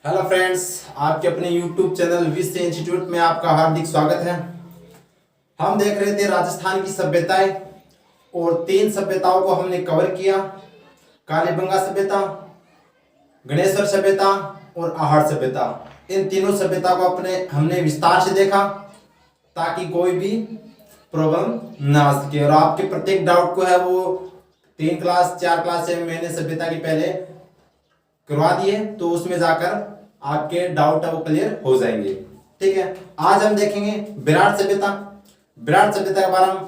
Hello friends, आपके अपने YouTube channel विश्व इंस्टीट्यूट में आपका हार्दिक स्वागत है। हम देख रहे थे राजस्थान की सभ्यताएं और 3 सभ्यताओं को हमने कवर किया। कालीबंगा सभ्यता, गणेश्वर सभ्यता और आहड़ सभ्यता। इन तीनों सभ्यता को हमने विस्तार से देखा ताकि कोई भी प्रॉब्लम ना आ सके। और आपके प्रत्येक डाउट को है वो 3 क्लास 4 क्लास से मैंने सभ्यता की पहले करवा दिए, तो उसमें जाकर आपके डाउट है वो क्लियर हो जाएंगे। ठीक है, आज हम देखेंगे विराट सभ्यता। विराट सभ्यता के बारे में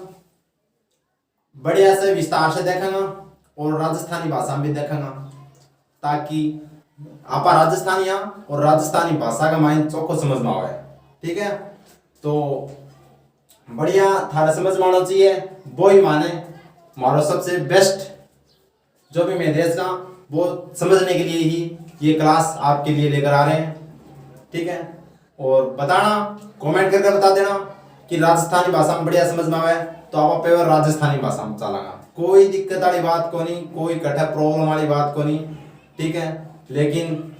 बढ़िया से विस्तार से देखेंगे और राजस्थानी भाषा में भी देखेंगे ताकि आप राजस्थानिया और राजस्थानी भाषा का माइंड चौको समझ में आवे। ठीक है, तो बढ़िया थारा समझ में आना चाहिए। वो ही माने मारो सबसे बेस्ट जो भी मैं देश का वो समझने के लिए ही ये क्लास आपके लिए लेकर आ रहे हैं। ठीक है, और बताना कमेंट करके बता देना कि राजस्थानी भाषा में बढ़िया समझ में आवे तो आप पेपर राजस्थानी भाषा में चलागा। कोई दिक्कत वाली बात को नहीं, कोई कठिन प्रॉब्लम वाली बात को नहीं। ठीक है, लेकिन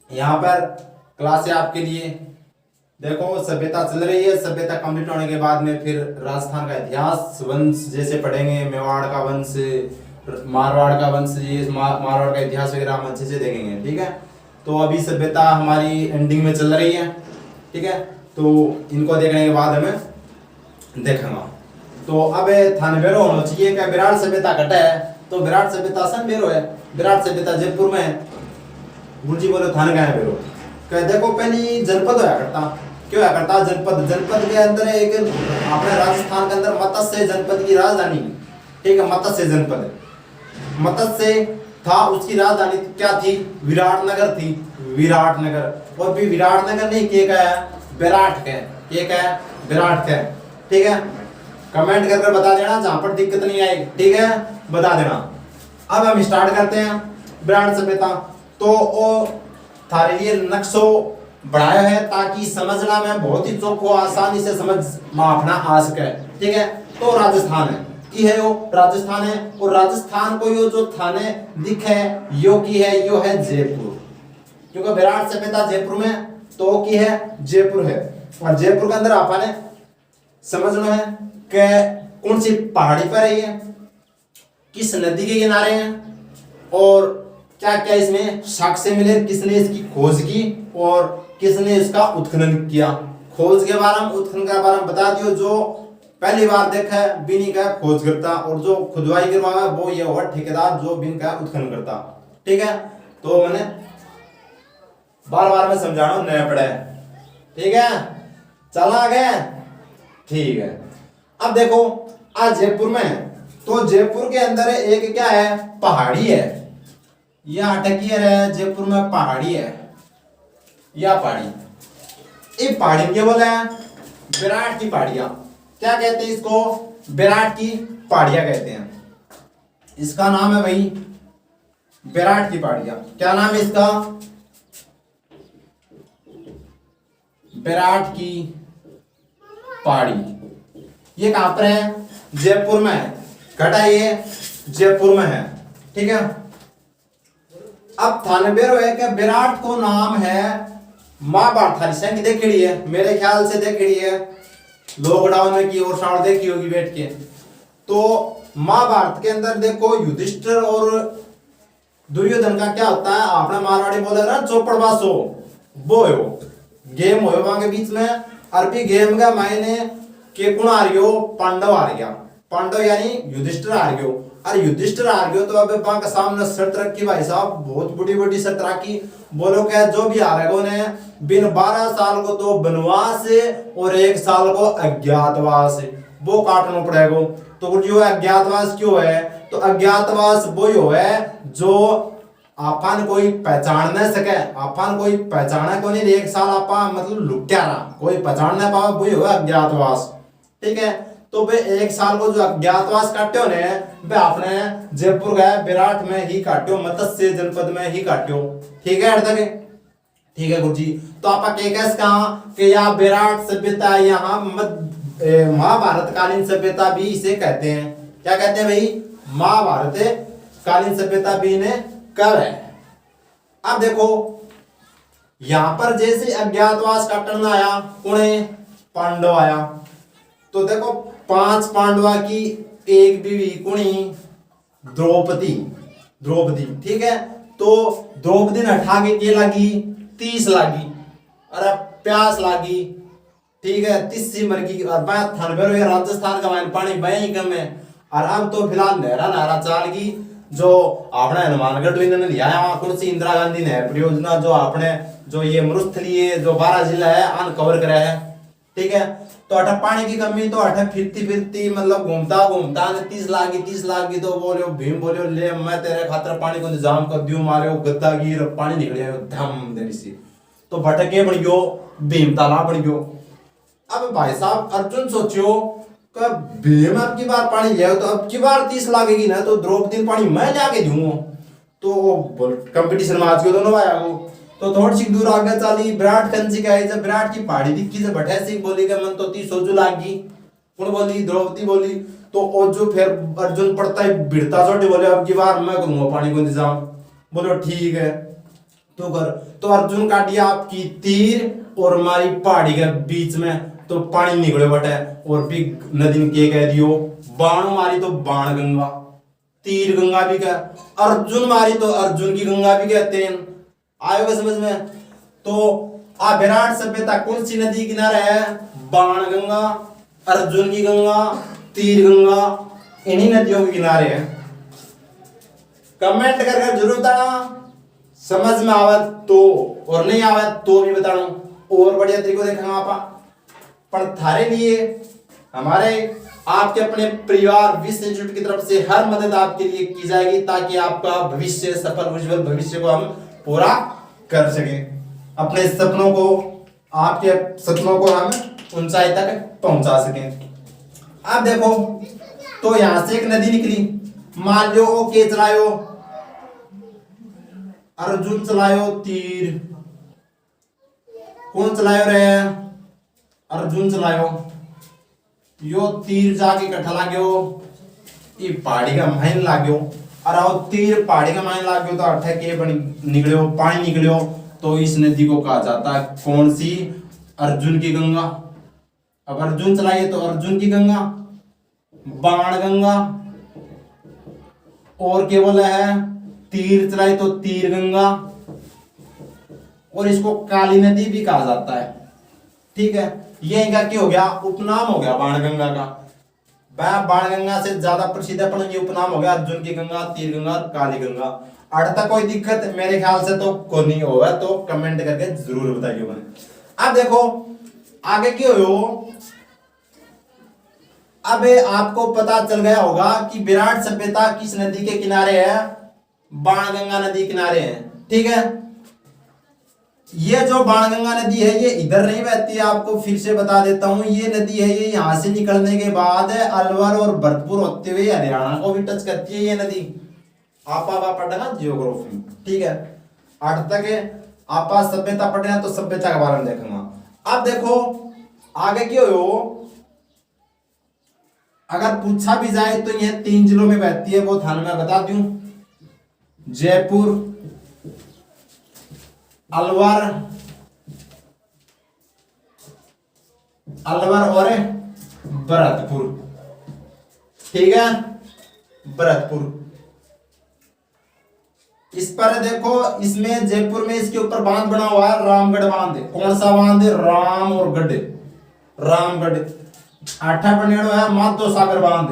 यहाँ पर क्लास है आपके लिए। देखो सभ्यता चल रही है, सभ्यता कंप्लीट होने के बाद में फिर राजस्थान का इतिहास वंश जैसे पढ़ेंगे, मेवाड़ का वंश, मारवाड़ का वंश, ये मारवाड़ का इतिहास वगैरह हम अच्छे से देखेंगे। ठीक है, तो अभी सभ्यता हमारी एंडिंग में चल रही है। ठीक है, तो इनको देखने के बाद हमें देखेंगे। तो अब थाने बेरो होना चाहिए क्या विराट सभ्यता घटा है, तो विराट सभ्यता सन बेरो है। विराट सभ्यता जयपुर में है। गुरुजी बोलो थाने गए बेरो क्या, देखो पहली जनपद होया करता, क्यों होया करता जनपद। जनपद के अंदर एक अपने राजस्थान के अंदर मत्स्य जनपद की राजधानी। ठीक है, मत्स्य जनपद मत्स्य था, उसकी राजधानी क्या थी, विराटनगर थी। विराटनगर, और भी विराटनगर नहीं के का है विराट के का है विराट के। ठीक है, कमेंट करके बता देना जहां पर दिक्कत नहीं आएगी। ठीक है, बता देना। अब हम स्टार्ट करते हैं विराट सभ्यता। तो वो थारे लिए नक्शो बढ़ाया है ताकि समझना में बहुत ही चौखो आसानी से समझ मापना आ सके। ठीक है, तो राजस्थान है की है, वो राजस्थान है। और राजस्थान को यो जो थाने दिखे यो की है, यो है जयपुर। क्योंकि विराट सभ्यता जयपुर में, तो की है जयपुर है। और जयपुर के अंदर आपने समझना है कि कौन सी पहाड़ी पर है, किस नदी के किनारे हैं, और क्या क्या इसमें साक्ष्य मिले, किसने इसकी खोज की और किसने इसका उत्खनन किया। खोज के बारे में, उत्खनन के बारे में बता दियो। जो पहली बार देखा है बिनी का खोज करता, और जो खुदवाई करवाया वो ये हुआ ठेकेदार जो बिन का उत्खनन करता। ठीक है, तो मैंने बार बार में समझाना नया पड़ा है। ठीक है, चला आगे। ठीक है, अब देखो आज जयपुर में है, तो जयपुर के अंदर एक क्या है, पहाड़ी है। यह अटकियर है, जयपुर में पहाड़ी है। यह पहाड़ी, ये पहाड़ी क्या बोला है, विराट की पहाड़ियां। क्या कहते हैं इसको, विराट की पहाड़ियां कहते हैं। इसका नाम है भाई विराट की पहाड़ियां। क्या नाम है इसका, विराट की पहाड़ी। ये कहां पर है, जयपुर में है। घटा ये जयपुर में है। ठीक है, अब थाने बेरो है कि विराट को नाम है महाभारत थारी संग देखी है, मेरे ख्याल से देखी है, लॉकडाउन में की और शाम देखी होगी बैठ के। तो महाभारत के अंदर देखो युधिष्ठिर और दुर्योधन का क्या होता है, आपने मारवाड़ी बोले ना चौपड़वासो, वो है वो गेम हो वहां के बीच में। अरबी गेम का मायने के कौन आ रही हो, पांडव आ गया। पांडव यानी युधिष्ठिर आ गयो। अरे युधिष्ठिर आ गयो तो अब वहां के सामने शर्त रखी भाई साहब, बहुत बड़ी बड़ी शर्त रखी। बोलो क्या, जो भी हारेगो ने बिन 12 साल को तो वनवास और 1 साल को अज्ञातवास वो काटना पड़ेगा। तो जो अज्ञातवास क्यों है, तो अज्ञातवास वो ही है जो आपन कोई पहचान न सके, आपन कोई पहचाने को नहीं, 1 साल आपा मतलब लुट्या रहा, कोई पहचान न पावे, वही हो अज्ञातवास। ठीक है, तो वे 1 साल को जो अज्ञातवास काट्यो ने वे आपने जयपुर गए विराट में ही काट्यो, मत्स्य जनपद में ही काट्यो। ठीक है अर्थ के, ठीक है गुरुजी। तो आप कैसे कहा कि या विराट सभ्यता, यहाँ महाभारत कालीन सभ्यता भी इसे कहते हैं। क्या कहते हैं भाई, महाभारत कालीन सभ्यता भी इन्हें कर है। अब देखो यहाँ पर जैसे अज्ञातवास का टर्न आया, पुणे पांडव आया, तो देखो 5 पांडवा की एक बीवी कुणी द्रौपदी, द्रौपदी, ठीक है। तो द्रौपदी ने हटा के लगी 30 लागी, अरे प्यास लागी, ठीक है, 30 मर गई। और बात थनबेरो ये राजस्थान का मान पानी बही कम है। और अब तो फिलहाल नहरा नहरा चाल गई जो अपने हनुमानगढ़ ने लिया कौन सी इंदिरा गांधी नहर परियोजना, जो आपने जो ये मरुस्थलीय जो 12 जिला है अन कवर करा है, ठीक है। तो अठा पानी की कमी, तो अठा फिरती फिरती मतलब घूमता घूमता 30 लागी तो बोलो भीम बोलो ले मैं तेरे खातर पानी को इंतजाम कर दियो, मारे गद्दा गिर पानी निकले धम देरी सी, तो भटके बन गयो, भीम तालाब बन गयो। अब भाई साहब अर्जुन सोचियो कि भीम अब की बार पानी ले तो अब की बार 30 लागेगी ना, तो द्रौपदी पानी मैं जाके दूंगा। तो कंपटीशन में आज के दोनों आया वो, तो थोड़ी सी दूर आगे चली विराट कंची का है, जब विराट की पहाड़ी दिखी से बैठे सिंह बोली का मन तो 30 सोचू लागी, कौन बोली द्रौपदी बोली। तो और जो फिर अर्जुन पड़ता है भिड़ता छोटे बोले अब की बार मैं करूंगा पानी को इंतजाम, बोलो ठीक है तो कर। तो अर्जुन काटिया आपकी तीर और हमारी पहाड़ी के बीच में, तो पानी निकले बटे और भी नदी के कह दियो, बाण मारी तो बाण गंगा, तीर गंगा भी कह, अर्जुन मारी तो अर्जुन की गंगा भी कहते हैं। आएगा समझ में। तो आ विराट सभ्यता कौन सी नदी किनारे है? बाण गंगा, अर्जुन की गंगा, तीर गंगा, इन्हीं नदियों के किनारे है। कमेंट करके जरूर बताना समझ में आवे तो, और नहीं आवे तो भी बताना, और बढ़िया तरीको देखेंगे आप। पर थारे लिए हमारे आपके अपने परिवार विश्व इंस्टीट्यूट की तरफ से हर मदद आपके लिए की जाएगी, ताकि आपका भविष्य सफल उज्जवल भविष्य को हम पूरा कर सके, अपने सपनों को, आपके सपनों को हम ऊंचाई तक पहुंचा सकें। अब देखो तो यहां से एक नदी निकली, मान लो ओके चलायो अर्जुन, चलायो तीर, कौन चलायो रे? अर्जुन चलायो, यो तीर जाके कट्ठा लाग्यो, ये पहाड़ी का माइन लाग्यो, और आओ तीर पहाड़ी का माइन लाग्यो तो अठे के बनी निकलियो, पानी निकलियो। तो इस नदी को कहा जाता है कौन सी? अर्जुन की गंगा। अब अर्जुन चलाइए तो अर्जुन की गंगा, बाण गंगा, और क्या बोला है? तीर चलाई तो तीर गंगा, और इसको काली नदी भी कहा जाता है, ठीक है। ये इनका क्या हो गया? उपनाम हो गया बाणगंगा का। बाणगंगा से ज्यादा प्रसिद्ध अपन ये उपनाम हो गया अर्जुन की गंगा, तीर गंगा, काली गंगा। अर्थात कोई दिक्कत मेरे ख्याल से तो को नहीं होगा, तो कमेंट करके जरूर बताइए मैंने। अब देखो आगे क्यों हो, अब आपको पता चल गया होगा कि विराट सभ्यता किस नदी के किनारे है? बाणगंगा नदी किनारे है, ठीक है। ये जो बाणगंगा नदी है ये इधर नहीं बहती है, आपको फिर से बता देता हूं। ये नदी है ये यहां से निकलने के बाद अलवर और भरतपुर होते हुए हरियाणा को भी टच करती है ये नदी। आप पढ़ना जियोग्राफी, ठीक है। 8 तक आप सभ्यता पढ़ना, तो सभ्यता के बारे में देखूंगा। अब देखो आगे क्यों हो, अगर पूछा भी जाए तो यह 3 जिलों में बहती है, वो थाना में बता दूं, जयपुर, अलवर और भरतपुर, ठीक है, भरतपुर। इस पर देखो, इसमें जयपुर में इसके ऊपर बांध बना हुआ है, रामगढ़ बांध। कौन सा बांध? राम और गढ़, रामगढ़। 8 पनेड़ो है माधो सागर बांध,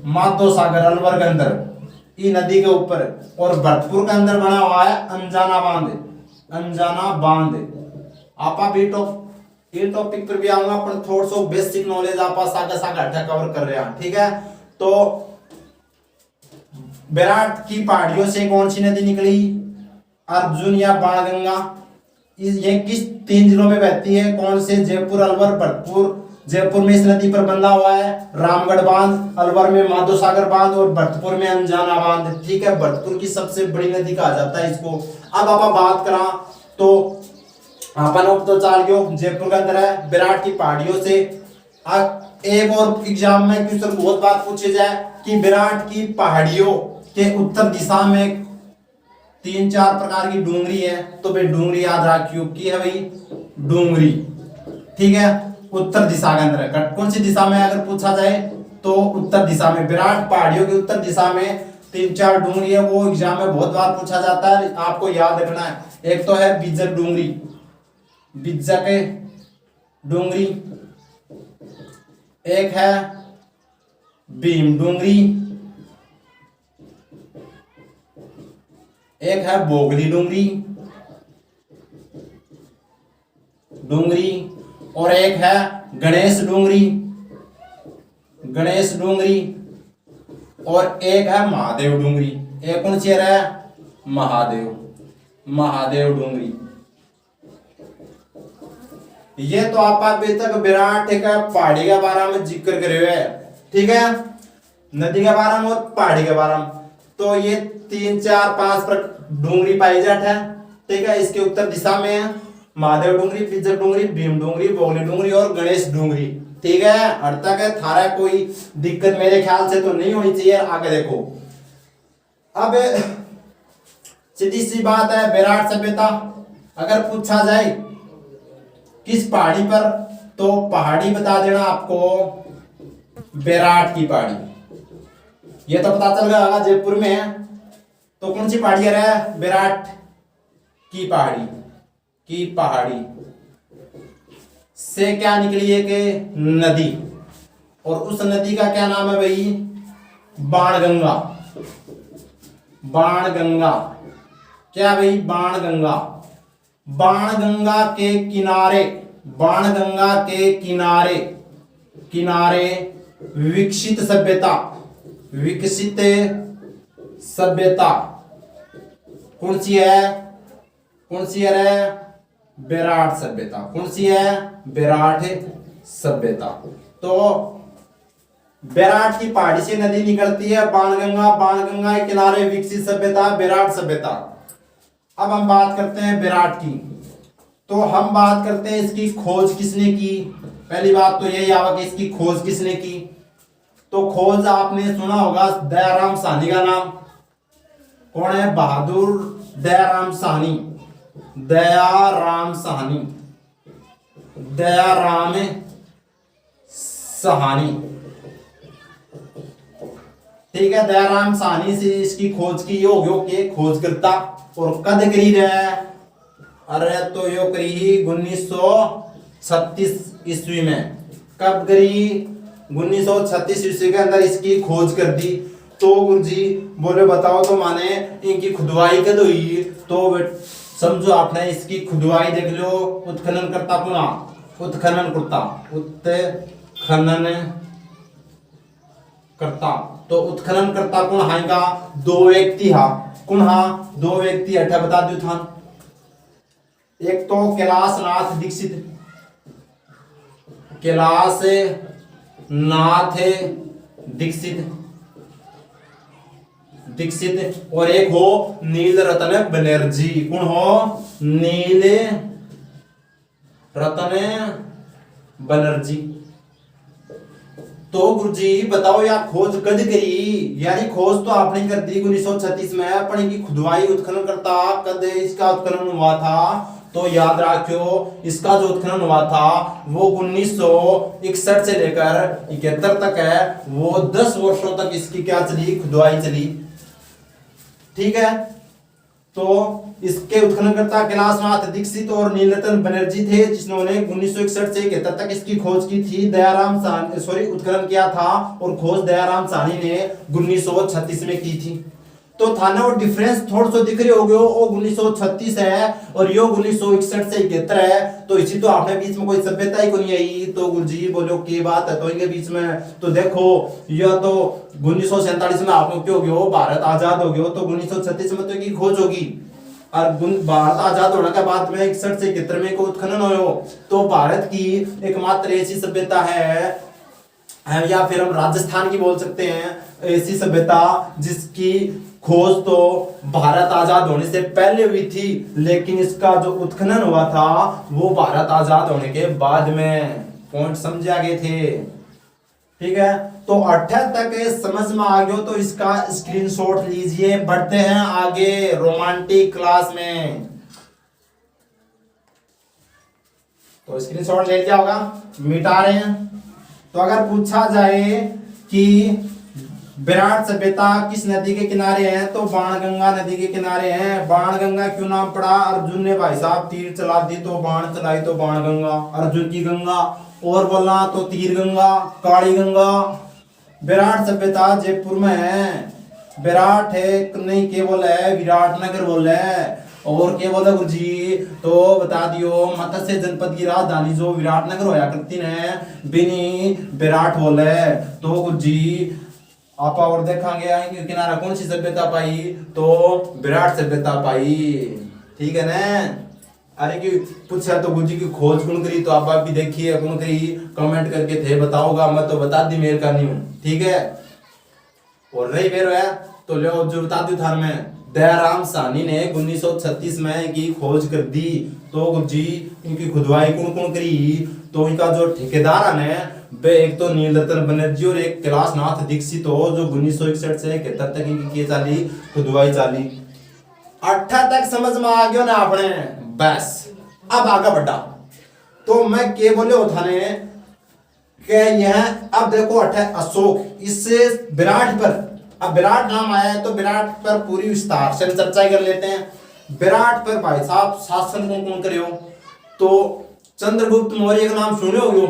माधो सागर अलवर के अंदर ये नदी के ऊपर। और भरतपुर के अंदर बना हुआ है अंजाना बांध, अंजाना बांध। आप ये टॉपिक पर भी आऊंगा, पर थोड़ा सा बेसिक नॉलेज आप सागा सागा कवर कर रहे हैं, ठीक है। तो विराट की पहाड़ियों से कौन सी नदी निकली? अर्जुन या बाणगंगा। ये किस 3 जिलों में बहती है? कौन से? जयपुर, अलवर, भरतपुर। जयपुर में इस नदी पर बंधा हुआ है रामगढ़ बांध, अलवर में माधो सागर बांध, और भरतपुर में अंजाना बांध, ठीक है। भरतपुर की सबसे बड़ी नदी कहा जाता है इसको। अब आप बात करा तो अपन तो चाल गयो जयपुर के अंदर है, विराट की पहाड़ियों से। एक और एग्जाम में क्वेश्चन बहुत बार पूछे जाए कि विराट की पहाड़ियों के उत्तर दिशा में तीन चार प्रकार की डूंगरी है, तो भाई डूंगरी याद रखियो की है भाई डूंगरी। ठीक है, उत्तर दिशा के अंदर कौन सी दिशा में अगर पूछा जाए तो उत्तर दिशा में, विराट पहाड़ियों की उत्तर दिशा में तीन चार डूंगरी है, वो एग्जाम में बहुत बार पूछा जाता है, आपको याद रखना है। एक तो है बिज्जक डूंगरी, बिज्जक डूंगरी, एक है भीम डूंगरी, एक है बोगली डूंगरी डूंगरी, और एक है गणेश डूंगरी, गणेश डूंगरी, और एक है महादेव डूंगरी। एक कौन सी है? महादेव, महादेव डूंगरी। ये तो आप अभी तक विराट का पहाड़ी के बारे में जिक्र करे हुए है, ठीक है, नदी के बारे में और पहाड़ी के बारे में। तो ये तीन चार पांच डूंगरी पाई जाती है, ठीक है। इसके उत्तर दिशा में है महादेव डूंगरी, बिज्जक डूंगरी, भीम डूंगरी, बोगली डूंगरी और गणेश डूंगरी, ठीक है। अड़ तक है थारा कोई दिक्कत मेरे ख्याल से तो नहीं होनी चाहिए। आगे देखो, अब सीधी सी बात है, विराट सभ्यता अगर पूछा जाए किस पहाड़ी पर, तो पहाड़ी बता देना आपको विराट की पहाड़ी। ये तो पता चल गया जयपुर में है, तो कौन सी पहाड़ी है? विराट की पहाड़ी, की पहाड़ी से क्या निकली है कि नदी, और उस नदी का क्या नाम है भाई? बाणगंगा, बाणगंगा। क्या भाई? बाणगंगा। बाणगंगा के किनारे, बाणगंगा के किनारे, किनारे विकसित सभ्यता, विकसित सभ्यता कौन सी है? कौन सी है? विराट सभ्यता। कौन सी है? विराट सभ्यता। तो विराट की पहाड़ी से नदी निकलती है बाणगंगा, बाणगंगा के किनारे विकसित सभ्यता, विराट सभ्यता। अब हम बात करते हैं विराट की, तो हम बात करते हैं इसकी खोज किसने की। पहली बात तो यही आवा कि इसकी खोज किसने की, तो खोज आपने सुना होगा दयाराम साहनी का नाम। कौन है? बहादुर दयाराम साहनी, दयाराम साहनी, दयाराम साहनी, ठीक है। दयाराम साहनी से इसकी खोज की, योग के खोजकर्ता। और कद करी रहे? अरे तो यो करी 1936 ईस्वी में। कब करी? 1936 ईस्वी के अंदर इसकी खोज कर दी। तो गुरुजी बोले बताओ तो माने इनकी खुदवाई कद हुई, तो समझो आपने इसकी खुदवाई देख लो। उत्खनन करता पुना, उत्खनन करता, उत्खनन करता, तो उत्खनन करता कौन हाएगा? दो व्यक्ति हा। कौन हा? दो व्यक्ति अठा बता दो था। एक तो कैलाशनाथ दीक्षित, कैलाश नाथ दीक्षित, दीक्षित, और एक हो नील रतन बनर्जी। कौन हो? नील रतन बनर्जी। तो गुरुजी बताओ यार खोज कद करी? यानी खोज तो आपने कर दी 1936 में, पर इनकी खुदवाई उत्खनन करता कद इसका उत्खनन हुआ था? तो याद रखियो इसका जो उत्खनन हुआ था वो 1961 से लेकर 71 तक है। वो 10 वर्षों तक इसकी क्या चली? खुदवाई चली, ठीक है। तो इसके उत्खननकर्ता कैलाशनाथ दीक्षित और नीलरतन बनर्जी थे, जिन्होंने 1961 से 71 तक इसकी खोज की थी। दयाराम साहनी उत्खनन किया था, और खोज दयाराम साहनी ने 1936 में की थी। तो थाना वो डिफरेंस थोड़ा सा दिख रहे हो गए, वो 1936 है और यो 1961 से 71 है। तो इसी तो आपने बीच में कोई सभ्यता ही को नहीं आई। तो गुरुजी बोलो की बात है तो इनके बीच में तो देखो, यह तो 1947 में आपको क्यों गयो भारत आजाद हो गयो, तो 1936 में तो इनकी खोज होगी। और भारत आजाद होने के बाद में 61 से 71 में को उत्खनन हो, तो भारत की एकमात्र ऐसी सभ्यता है, या फिर हम राजस्थान की बोल सकते हैं, ऐसी सभ्यता जिसकी खोज तो भारत आजाद होने से पहले हुई थी, लेकिन इसका जो उत्खनन हुआ था वो भारत आजाद होने के बाद में। पॉइंट समझे आगे थे, ठीक है। तो 18 तक समझ में आ गया तो इसका स्क्रीनशॉट लीजिए। बढ़ते हैं आगे रोमांटिक क्लास में। तो स्क्रीनशॉट ले लिया होगा, मिटा रहे हैं। तो अगर पूछा जाए कि विराट सभ्यता किस नदी के किनारे है, तो बाणगंगा नदी के किनारे है। बाणगंगा क्यों नाम पड़ा? अर्जुन ने भाई साहब तीर चला दी तो बाण चलाई तो बाणगंगा, अर्जुन की गंगा। और बोलना तो तीर गंगा, काली गंगा। विराट सभ्यता जयपुर में है। विराट है नहीं के बोले है, विराट नगर बोले है। और क्या बोला गुरु जी? तो बता दियो मत्स्य जनपद की राजधानी जो विराट नगर होया करती ने बिनी विराट बोले। तो गुरु जी आप और देखेंगे आएंगे किनारा कौन सी सभ्यता पाई? तो विराट सभ्यता पाई। ठीक है ना? अरे कि पूछा तो गुरु जी की खोज कौन करी? तो आप भी देखिए कौन करी, कमेंट करके थे बताओगा, मैं तो बता दी मेर का नहीं हूं। ठीक है? और रही बेर है तो ले जो बता दी थार में दयाराम साहनी ने 1936 में की खोज कर दी। तो गुरु जी इनकी खुदवाई कौन कौन करी? तो इनका जो ठेकेदार है वे एक तो नीलरतन बनर्जी और एक कैलाशनाथ दीक्षित हो, जो 1961 से 71 तक इनकी किए चाली खुदवाई चाली। 18 तक समझ में आ गया ना आपने? बस अब आगे बढ़ा तो मैं के बोले उठाने के यह अब देखो 18 अशोक, इससे विराट पर अब विराट नाम आया है तो विराट पर पूरी विस्तार से चर्चा कर लेते हैं। विराट पर भाई साहब शासन कौन कौन करे हो? तो चंद्रगुप्त मौर्य का नाम सुने हो,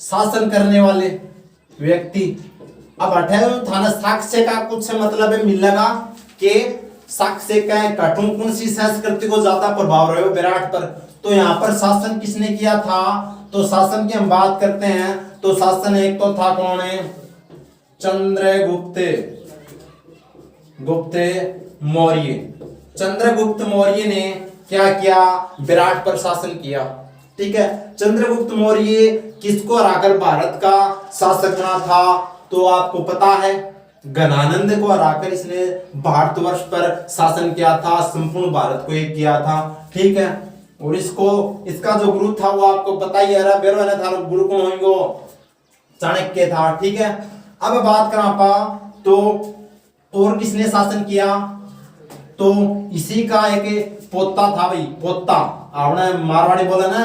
शासन करने वाले व्यक्ति। अब 18 थाना साक्ष्य का कुछ मतलब है मिलेगा कि साक्ष्य का कठों कौन सी संस्कृति को ज्यादा प्रभाव रहे हो विराट पर। तो यहाँ पर शासन किसने किया था? तो शासन की हम बात करते हैं तो शासन एक तो था कौन है? चंद्रगुप्त मौर्य। चंद्रगुप्त मौर्य ने क्या किया? विराट पर शासन किया। ठीक है? चंद्रगुप्त मौर्य किसको हराकर भारत का शासक बना था? तो आपको पता है गणानंद को हराकर इसने भारतवर्ष पर शासन किया था, संपूर्ण भारत को एक किया था। ठीक है? और इसका जो गुरु था वो आपको पता ही है, गुरु कौन होंगे? चाणक्य था। ठीक है? अब बात करा पा तो और किसने शासन किया? तो इसी का एक पोता था भाई, पोता। आपने मारवाड़ी बोला ना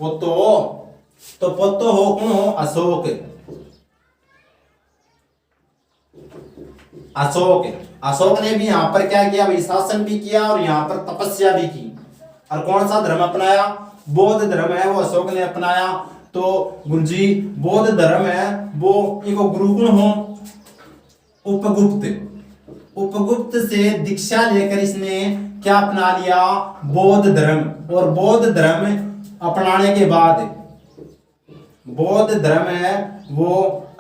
पोतो, तो पोतो हो कौन हो? अशोक। अशोक ने भी यहाँ पर क्या किया भाई? शासन भी किया और यहाँ पर तपस्या भी की। और कौन सा धर्म अपनाया? बौद्ध धर्म है वो अशोक ने अपनाया। तो गुरुजी बौद्ध धर्म है वो इनको गुरु कौन हो? उपगुप्त से दीक्षा लेकर इसने क्या अपना लिया? बौद्ध धर्म। और बौद्ध धर्म अपनाने के बाद बौद्ध धर्म है वो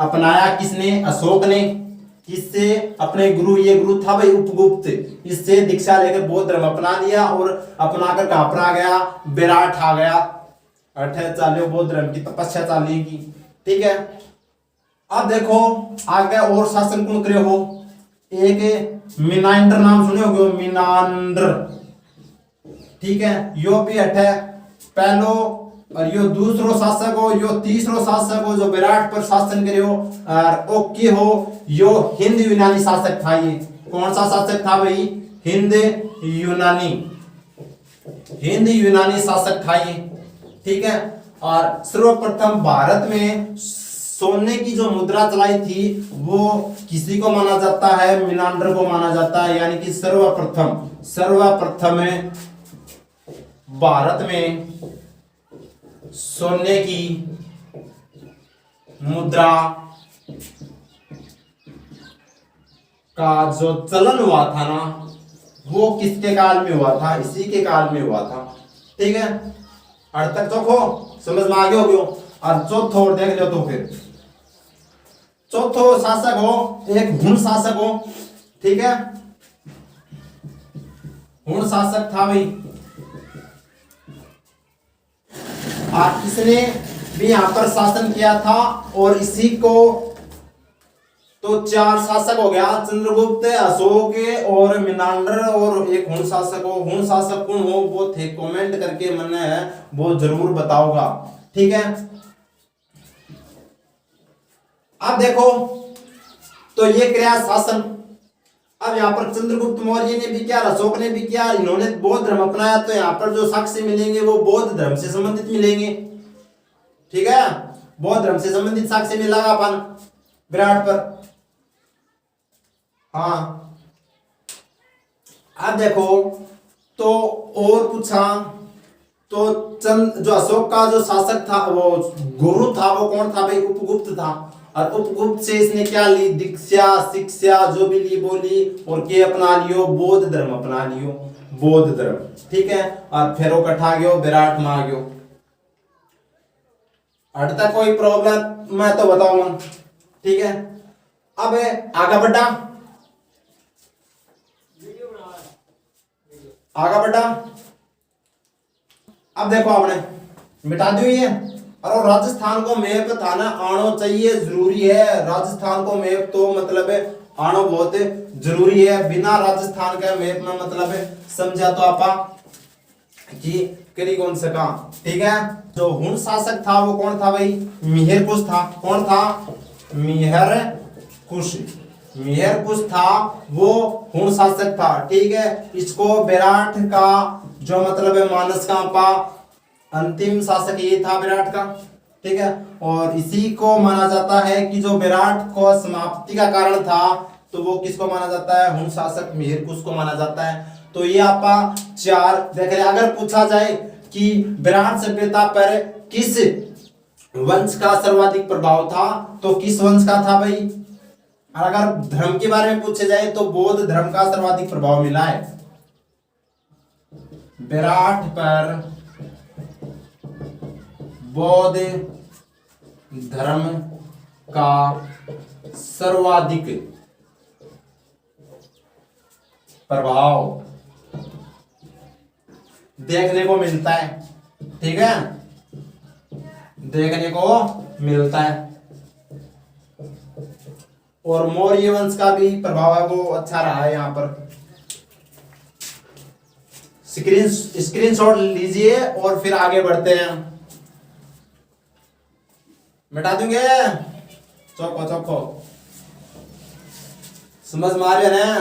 अपनाया किसने? अशोक ने। किससे? अपने गुरु, ये गुरु था भाई उपगुप्त, इससे दीक्षा लेकर बौद्ध धर्म अपना लिया और अपनाकर कहां पर आ गया? विराट आ गया। 18 चालियो बौद्ध धर्म की तपस्या चाली की। ठीक है? अब देखो आगे और शासन कौन करे हो? एक मीनांडर नाम सुने होगे, मीनांडर। ठीक है? यो भी 18 पहलो और यो दूसरो शासक हो, यो तीसरो शासक हो जो विराट पर शासन करे हो। और ओके हो यो हिंद यूनानी शासक था। ये कौन सा शासक था भाई? हिंद यूनानी शासक था ये। ठीक है? और सर्वप्रथम भारत में सोने की जो मुद्रा चलाई थी वो किसी को माना जाता है? मीनांडर को माना जाता है। यानी कि सर्वप्रथम भारत में सोने की मुद्रा का जो चलन हुआ था ना वो किसके काल में हुआ था? इसी के काल में हुआ था। ठीक है? और तक चौथो समझ में आ गया होगा। और चौथो और देख लो तो फिर चौथो शासक हो एक हुण शासक हो। ठीक है? हुण शासक था भाई। और इसने भी यहां पर शासन किया था। और इसी को तो 4 शासक हो गया, चंद्रगुप्त, अशोक और मीनांडर और एक हुण शासक हो। हुण शासक कौन हो वो थे? कमेंट करके मैंने वो जरूर बताओगा। ठीक है? अब देखो, तो ये क्रिया शासन। अब यहाँ पर चंद्रगुप्त मौर्य ने भी किया, अशोक ने भी किया, इन्होंने बौद्ध धर्म अपनाया, तो यहाँ पर जो साक्ष्य मिलेंगे वो बौद्ध धर्म से संबंधित मिलेंगे। ठीक है, बौद्ध धर्म से संबंधित साक्ष्य मिलेगा अपन विराट पर। हाँ, अब देखो, तो और पूछा, तो जो अशोक का जो शासक था, वो गुरु था, वो कौन था भाई? उपगुप्त था। और उपगुप्त से इसने क्या ली? दीक्षा, शिक्षा जो भी ली बोली, और के अपना लियो? बौद्ध धर्म अपना लियो, बौद्ध धर्म। ठीक है, और फिर वो कठा गयो, विराट में आ गयो। अटता कोई प्रॉब्लम मैं तो बताऊंगा। ठीक है, अब आगे बढ़ा, आगे बढ़ा। अब देखो, आपने मिटा दी ये। और राजस्थान को मैप था ना, आना चाहिए, जरूरी है। राजस्थान को मैप तो मतलब है आना बहुत जरूरी है। बिना राजस्थान के मैप में मतलब है समझा तो आपा कि करी कौन सका। ठीक है, जो हुण शासक था वो कौन था भाई? मिहिर कुश था। कौन था? मिहिर कुश। मिहिर कुश था, वो हुण शासक था। ठीक है, इसको विराट का जो मतलब है मानस का आपा अंतिम शासक ये था विराट का। ठीक है, और इसी को माना जाता है कि जो विराट को समाप्ति का कारण था, तो वो किसको माना जाता है? हुण शासक मिहिर कुश को माना जाता है। तो ये आपा चार देख रहे। अगर पूछा जाए कि विराट सभ्यता पर किस वंश का सर्वाधिक प्रभाव था, तो किस वंश का था भाई? और अगर धर्म के बारे में पूछे जाए तो बौद्ध धर्म का सर्वाधिक प्रभाव मिला है विराट पर। बौद्ध धर्म का सर्वाधिक प्रभाव देखने को मिलता है। ठीक है, देखने को मिलता है। और मौर्य वंश का भी प्रभाव है, वो अच्छा रहा है। यहाँ पर स्क्रीनशॉट लीजिए और फिर आगे बढ़ते हैं। मिटा दूंगे, चौको चौको समझ मारे ना।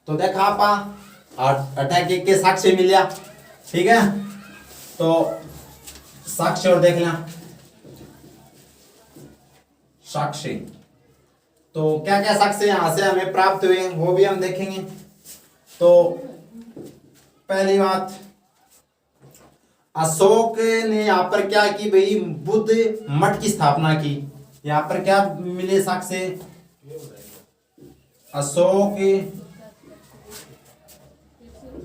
तो देखा आपा अटैक के साक्ष्य मिला। ठीक है, तो साक्ष्य और देख लें साक्ष्य। तो क्या क्या साक्ष्य यहां से हमें प्राप्त हुए वो भी हम देखेंगे। तो पहली बात, अशोक ने यहाँ पर क्या की भाई? बुद्ध मठ की स्थापना की। यहाँ पर क्या मिले साक्ष्य? अशोक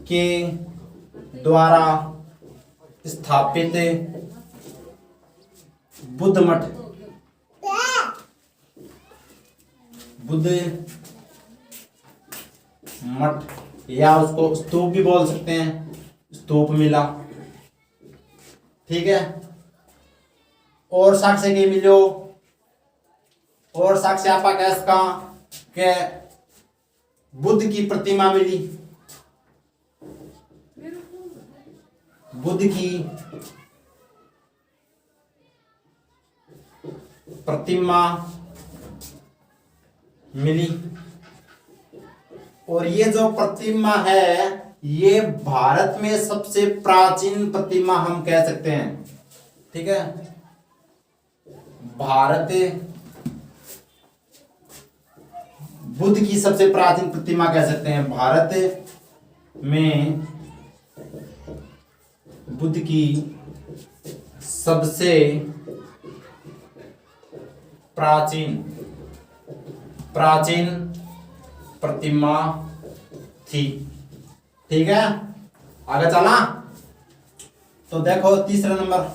के द्वारा स्थापित बुद्ध मठ, बुद्ध मठ, या उसको स्तूप भी बोल सकते हैं, स्तूप मिला। ठीक है, और साक्ष्य के मिलो, और साक्ष्य आपा कैसका के बुद्ध की प्रतिमा मिली। बुद्ध की प्रतिमा मिली। और ये जो प्रतिमा है, ये भारत में सबसे प्राचीन प्रतिमा हम कह सकते हैं। ठीक है, भारत बुद्ध की सबसे प्राचीन प्रतिमा कह सकते हैं। भारत में बुद्ध की सबसे प्राचीन प्रतिमा थी। ठीक है, आगे चला। तो देखो तीसरा नंबर,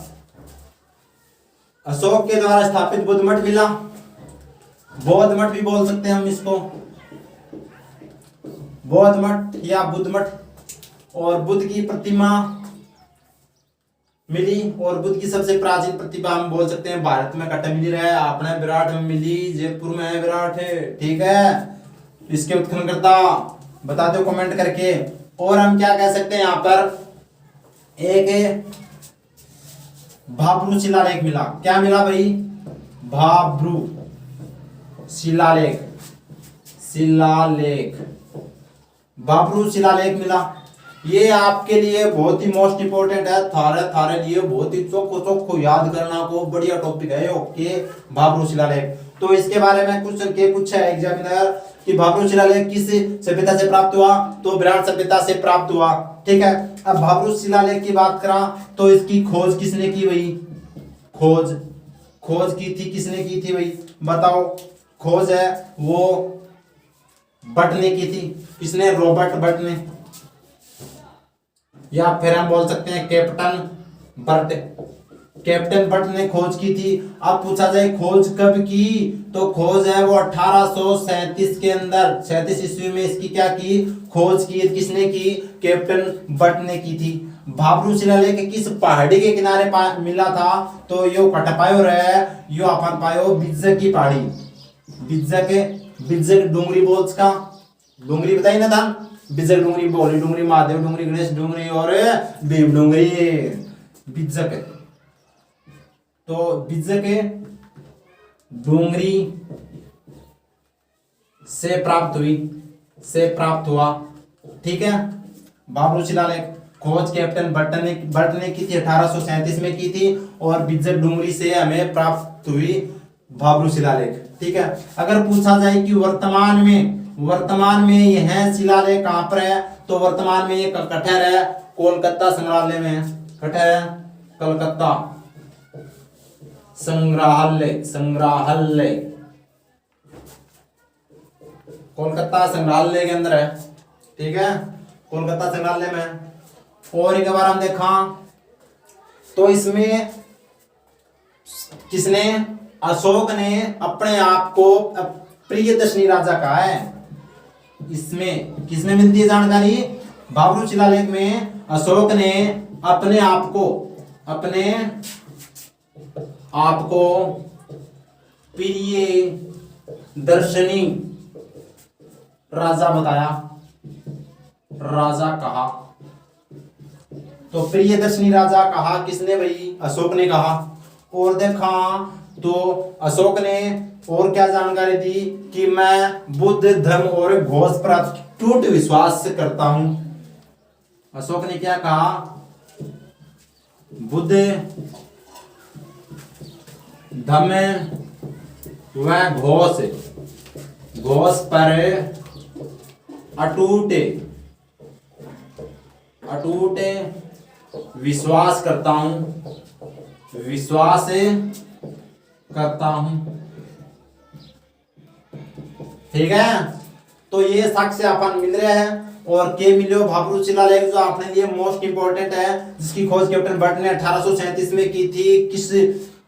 अशोक के द्वारा स्थापित बुद्ध मठ मिला। बौद्ध मठ भी बोल सकते हैं हम इसको, बौद्ध मठ या बुद्ध मठ। और बुद्ध की प्रतिमा मिली। और बुद्ध की सबसे प्राचीन प्रतिमा हम बोल सकते हैं भारत में कट मिली रहे, अपने विराट में मिली, जयपुर में है विराट है। ठीक है, इसके उत्खननकर्ता बता दो कमेंट करके। और हम क्या कह सकते हैं, यहाँ पर एक भाब्रू शिलालेख मिला। क्या मिला भाई? भाब्रू शिलालेख, शिलालेख, भाब्रू शिलालेख मिला। ये आपके लिए बहुत ही मोस्ट इंपोर्टेंट है, थारे लिए बहुत ही चोखो चोखो याद करना को बढ़िया टॉपिक है ओके। भाब्रू शिलालेख, तो इसके बारे में क्वेश्चन के पूछा है एग्जामिनर कि भाब्रू शिलालेख किस सभ्यता से प्राप्त हुआ, तो ब्राह्मण सभ्यता से प्राप्त हुआ। ठीक है, अब भाब्रू शिलालेख की बात करा तो इसकी खोज किसने की भाई, खोज की थी किसने की थी भाई बताओ। खोज है वो बट ने की थी, किसने, रॉबर्ट बट ने, या फिर हम बोल सकते हैं कैप्टन बट ने खोज की थी। अब पूछा जाए खोज कब की, तो खोज है वो 1837 के अंदर, 37 ईस्वी में इसकी क्या की, खोज की। किसने की, कैप्टन बट ने की थी। भाब्रू शिलालेख किस पहाड़ी के किनारे मिला था, तो यो कटपायो रहे, यो अपन पायो बिज्जक की पहाड़ी, बिज्जक डूंगरी बोल्स का, डूंगरी बताई ना था, बिज्जक डूंगरी, बोली डूंगरी, महादेव डूंगरी, गणेश डूंगरी और भीम डूंगरी, बिज्जक। तो बिज्जक डूंगरी से प्राप्त हुआ। ठीक है, भाब्रू शिलालेख खोज कैप्टन बट ने की थी, 1837 में की थी, और बिज्जक डूंगरी से हमें प्राप्त हुई भाब्रू शिलालेख। ठीक है, अगर पूछा जाए कि वर्तमान में यह शिलालेख कहां पर है, तो वर्तमान में ये कठर है, कोलकाता संग्रहालय में है, कठर है कलकत्ता संग्रहालय, कोलकाता संग्रहालय के अंदर है। ठीक है, कोलकाता संग्रहालय में। और एक बार हम देखा तो इसमें किसने, अशोक ने अपने आप को प्रियदर्शनी राजा कहा है। इसमें किसमें मिलती है जानकारी, भाब्रू शिलालेख में अशोक ने अपने आप को प्रियदर्शनी राजा बताया, राजा कहा। तो प्रियदर्शनी राजा कहा किसने भाई, अशोक ने कहा। और देखा तो अशोक ने और क्या जानकारी दी कि मैं बुद्ध धर्म और घोष पर अटूट विश्वास करता हूं। अशोक ने क्या कहा, बुद्ध धर्म व घोष पर अटूट विश्वास करता हूं। ठीक है, तो ये साक्ष्य अपन मिल रहे हैं। और के मिलो भाब्रू शिलालेख जो अपने लिए मोस्ट इंपोर्टेंट है, जिसकी खोज कैप्टन बट ने 1837 में की थी, किस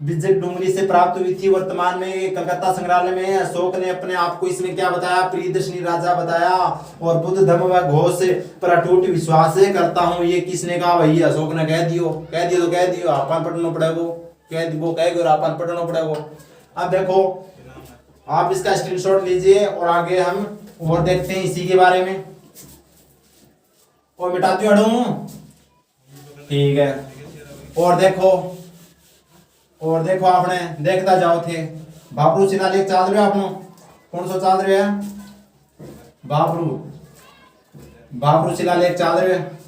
बिज्जक डूंगरी से प्राप्त हुई थी, वर्तमान में कलकत्ता संग्रहालय में। अशोक ने अपने आप को इसमें क्या बताया, प्रियदर्शनी राजा बताया। और बुद्ध धर्म व घोष पर अटूट विश्वास करता हूं, ये किसने कहा भाई, अशोक ने कह दियो अपन पढ़ना पड़ेगा, वो कहेगा अपन पढ़ना पड़ेगा। अब देखो आप इसका स्क्रीनशॉट लीजिए और आगे हम और देखते हैं इसी के बारे में। और मिटाती हूं, ठीक है। और देखो आपने देखता जाओ थे, भाब्रू शिलालेख चाल रहे हो आपने, कौन सा चाल रहे हैं, भाब्रू शिलालेख चाल रहे हैं।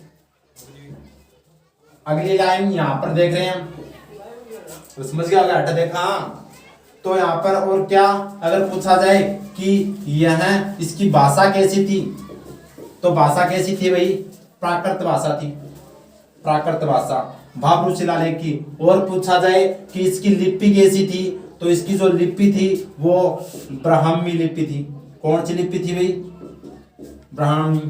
अगली लाइन यहाँ पर देख रहे हैं, तो समझ गया होगा, हटा देखा। तो यहाँ पर और क्या अगर पूछा जाए कि यह इसकी भाषा कैसी थी, तो भाषा कैसी थी भाई, प्राकृत भाषा थी, प्राकृत भाषा भाब्रू शिलालेख की। और पूछा जाए कि इसकी लिपि कैसी थी, तो इसकी जो लिपि थी वो ब्राह्मी लिपि थी। कौन सी लिपि थी भाई, ब्राह्मी।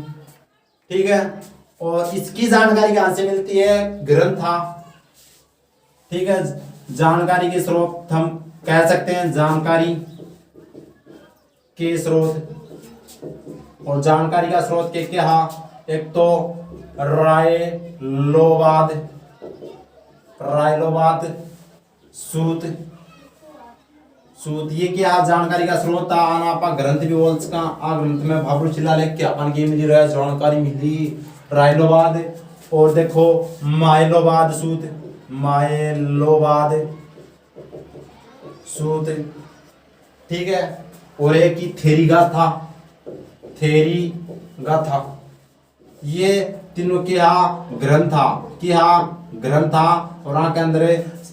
ठीक है, और इसकी जानकारी कहां से मिलती है, ग्रंथ था। ठीक है, जानकारी के स्रोत हम कह सकते हैं, जानकारी के स्रोत। और जानकारी का स्रोत के क्या, एक तो रायलोवाद सूत, ये क्या जानकारी का स्रोत था। आप ग्रंथ भी बोल सका, ग्रंथ में भाब्रू शिलालेख के अपन की मिली रहा जानकारी मिली, रायलोवाद। और देखो मायलोवाद सूत, सूत्र, ठीक है। और एक ही थेरी गाथा, थेरी गाथा। ये तीनों के यहाँ ग्रंथा कि हाँ ग्रंथा और यहाँ के अंदर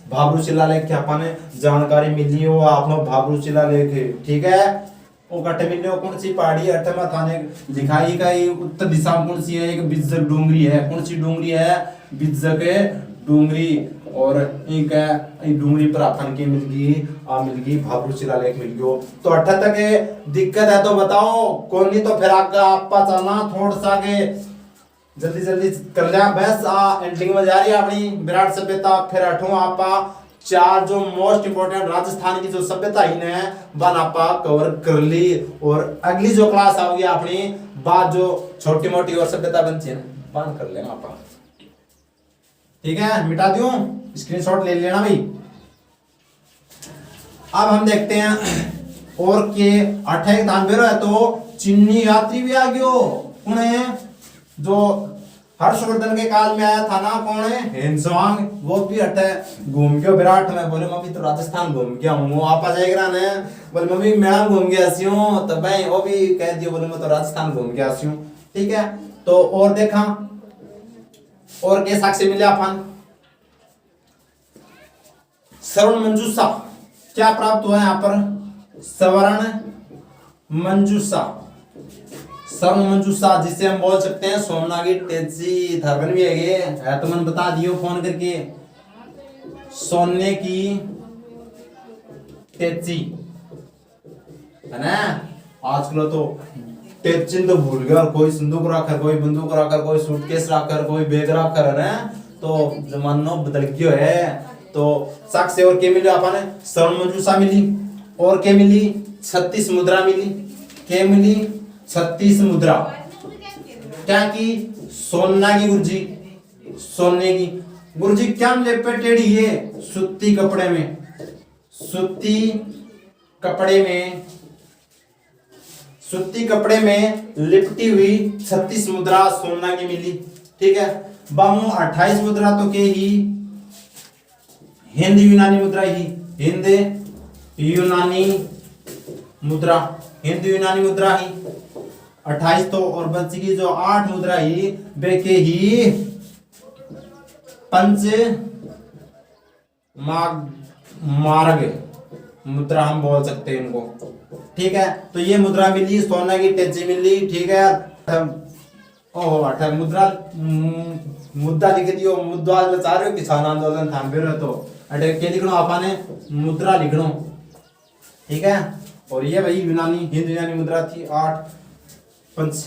भाबरू शिलालेख की अपन जानकारी मिली हो आपने भाबरू शिलालेख, ठीक है। वो कटे मिलने कौन सी पहाड़ी अठ में थाने लिखाई का उत्तर दिशा में कौन सी है, एक बिज्जक डूंगरी है। कौन सी डूंगरी है, बिज्जक डूंगरी। और एक डूंगरी पर अपन की मिल गई भाबरू शिलालेख मिल गयो। तो 8 तक दिक्कत है तो बताओ, कौन नहीं तो फिर आगे आपा चलना थोड़ा सा आगे जल्दी जल्दी कर लिया। बस एंडिंग में जा रही है अपनी विराट सभ्यता। फिर 8वां आपा 4 जो मोस्ट इंपोर्टेंट राजस्थान की जो सभ्यता है वन आपा कवर कर ली। और अगली जो क्लास आओगी अपनी बात जो छोटी मोटी और सभ्यता बनती है बंद कर लेना आपा, ठीक है। मिटा दूं, स्क्रीनशॉट ले लेना भाई। अब हम देखते हैं और के 28 धान बेरो है तो चीनी यात्री भी आ गयो। कौन है जो हर्षवर्धन के काल में आया था ना, कौन है, हेनसवांग। वो भी हटे घूम गयो विराट में। बोले मम्मी तो राजस्थान घूम गया हूँ। आप आ जाएगा ना, बोले मम्मी मैं घूम गया सी हूँ। तो भाई वो भी कह दिया बोले मैं तो राजस्थान घूम गया सी हूँ, ठीक है। तो और देखा और के साक्ष्य मिले अपन श्रवण मंजूषा क्या प्राप्त हुआ है यहाँ पर, श्रवण मंजूषा। श्रवण मंजूषा जिसे हम बोल सकते हैं सोमना की टेची थरगन भी है तो मैंने बता दियो फोन करके। सोने की टेची है ना। आजकल तो टेचिन तो भूल गया, और कोई संदूक रखकर, कोई बंदूक रखकर, कोई सूटकेस रखकर, कोई बैग रखकर है ना। तो जमाना बदल गयो है। तो साक्ष्य और के मिले अपन, श्रवण मंजूषा मिली और के मिली 36 मुद्रा मिली। के मिली 36 मुद्रा। क्या की, सोना की गुरुजी, सोने की गुरुजी। क्या लपेटेड़ी है, सूती कपड़े में, सूती कपड़े में, सूती कपड़े में लिपटी हुई 36 मुद्रा सोना की मिली, ठीक है। बामू 28 मुद्रा तो के ही हिंद यूनानी मुद्रा ही, हिंद यूनानी मुद्रा, हिंद यूनानी मुद्रा ही 28 तो। और बची की जो 8 मुद्रा ही वे के ही पंच मार्ग मुद्रा हम बोल सकते हैं इनको, ठीक है। तो ये मुद्रा मिली, सोना की टेची मिली, ठीक है। ओहो 8 मुद्रा मुद्दा लिख दियो। मुद्दा बचा रहे हो किसान आंदोलन थामे रहे तो अटे के लिखनो आपने मुद्रा लिखनो, ठीक है। और ये भाई यूनानी हिंद यूनानी मुद्रा थी 8 पंच।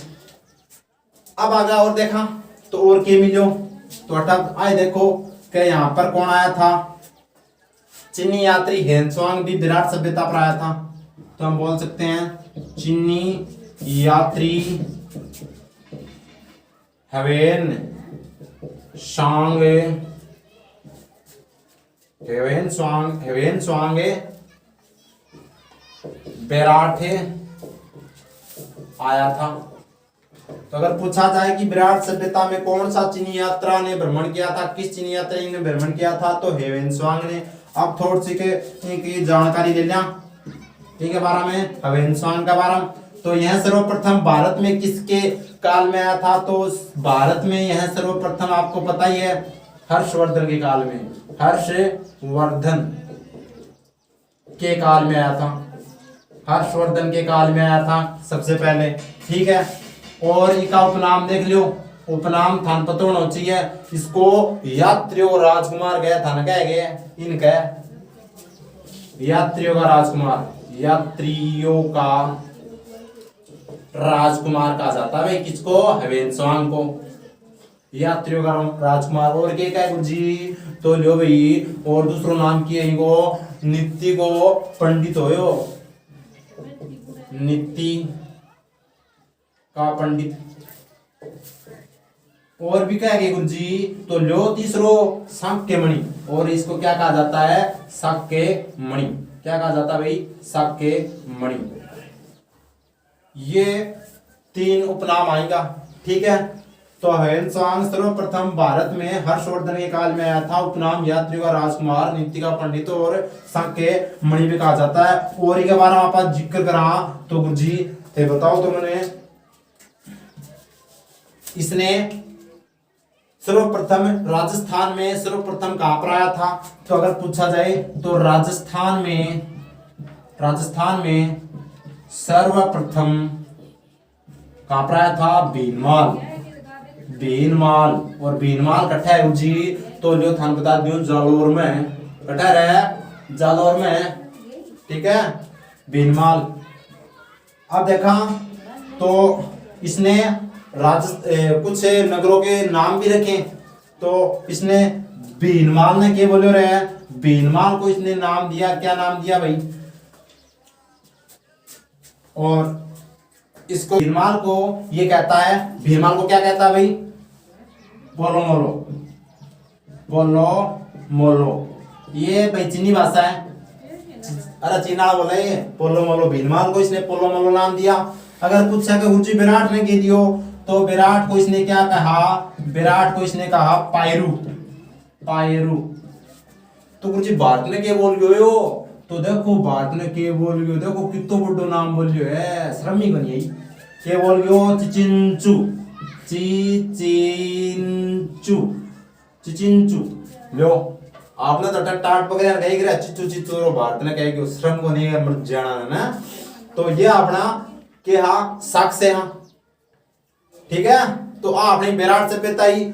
अब आगे और देखा तो और के मिलो तो अटक आए देखो कि यहाँ पर कौन आया था, चीनी यात्री हेनसवांग भी विराट सभ्यता पर आया था। तो हम बोल सकते हैं चीनी यात्री हेवेन सांग, हेवेन स्वांग विराट आया था। तो अगर पूछा जाए कि विराट सभ्यता में कौन सा चीनी यात्रा ने भ्रमण किया था, किस चीनी यात्री ने भ्रमण किया था, तो हेवेन स्वांग ने। अब थोड़ी सी की जानकारी ले लिया, ठीक है, बारे में हेवेन स्वांग का बारे में। तो यह सर्वप्रथम भारत में किसके काल में आया था, तो भारत में यह सर्वप्रथम आपको पता ही है हर्षवर्धन के काल में, हर्षवर्धन के काल में आया था, हर्षवर्धन के काल में आया था सबसे पहले, ठीक है। और इसका उपनाम देख लो, उपनाम थान पता होना चाहिए इसको, यात्रियों राजकुमार गया था ना, क्या गया इनका यात्रियों का राजकुमार, यात्रियों का राजकुमार कहा जाता है भाई किसको, हेवेन स्वांग को, यात्रियों का राजकुमार। और के क्या गुरुजी तो लो भाई, और दूसरो नाम की है इनको नीति को पंडित होयो, नीति का पंडित। और भी क्या है गुरुजी तो लो तीसरो शाक्य मणि, और इसको क्या कहा जाता है, शाक्य मणि, क्या कहा जाता है भाई, शाक्य मणि। ये 3 उपनाम आएगा, ठीक है। तो ह्वेनसांग सर्वप्रथम भारत में हर्षवर्धन के काल में आया था। उपनाम यात्रियों का राजकुमार, नीति का पंडित और संघ के मणि भी कहा जाता है। और के बारे में आप जिक्र करा तो गुरु जी थे बताओ तो मैंने इसने सर्वप्रथम राजस्थान में सर्वप्रथम कहां पर आया था? तो अगर पूछा जाए तो राजस्थान में सर्वप्रथम कहां पर आया था? भीनमाल। और भीनमाल कट्ठा है जी तो लियो थान बता दियो जालोर में कट्ठा रहे, जालोर में, ठीक है, भीनमाल। अब देखा तो इसने कुछ नगरों के नाम भी रखे। तो इसने भीनमाल ने क्या बोले रहे हैं? भीनमाल को इसने नाम दिया, क्या नाम दिया भाई? और इसको भीनमाल को ये कहता है, भीनमाल को क्या कहता है भाई? बोलो मोलो। ये भाई चीनी भाषा है। अरे चीना बोला ये पोलो मोलो। भीनमाल को इसने पोलो मोलो नाम दिया। अगर पूछा कि गुरुजी विराट ने कह दियो तो विराट को इसने क्या कहा? विराट को इसने कहा पायरू। तो गुरुजी भारत ने क्या बोल गयो यो? तो देखो भारत ने क्या बोल गयो, देखो कितो बड़ो नाम बोल गयो है, शर्म ही बनी। क्या बोल गयो? चिचिंचू। लो आपने तो टाट पकड़े कही गिरा चिचू भारत ने कहे श्रम को नहीं मर जाना है ना। तो ये अपना के हाँ साख से हाँ, ठीक है। तो आपने विराट से पिता ही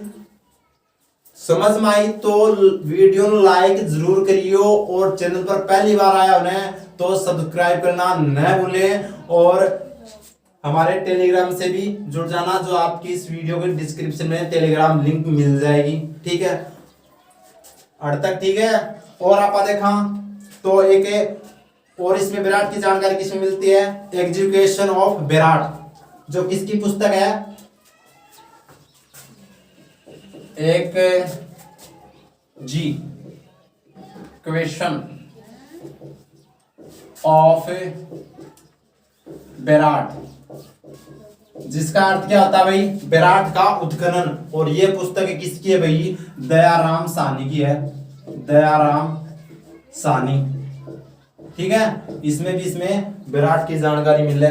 समझ में आई तो वीडियो लाइक जरूर करियो और चैनल पर पहली बार आया उन्हें तो सब्सक्राइब करना न भूले और हमारे टेलीग्राम से भी जुड़ जाना, जो आपकी इस वीडियो के डिस्क्रिप्शन में टेलीग्राम लिंक मिल जाएगी, ठीक है। अर्थ तक ठीक है। और आप देखा तो एक और इसमें विराट की जानकारी किसमें मिलती है? एजुकेशन ऑफ विराट, जो किसकी पुस्तक है? एक जी क्वेश्चन ऑफ विराट, जिसका अर्थ क्या होता है भाई? विराट का उत्खनन। और ये पुस्तक किसकी है भाई? दयाराम साहनी की है, दयाराम साहनी, ठीक है। इसमें विराट की जानकारी मिले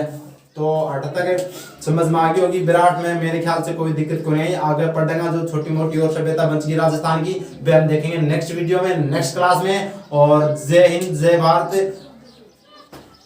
तो अर्थ तक समझ में आ गई होगी। विराट में मेरे ख्याल से कोई दिक्कत को नहीं। आगे पढ़ेगा जो छोटी मोटी और सभ्यता बच गई राजस्थान की वे हम देखेंगे नेक्स्ट वीडियो में, नेक्स्ट क्लास में। और जय हिंद, जय भारत।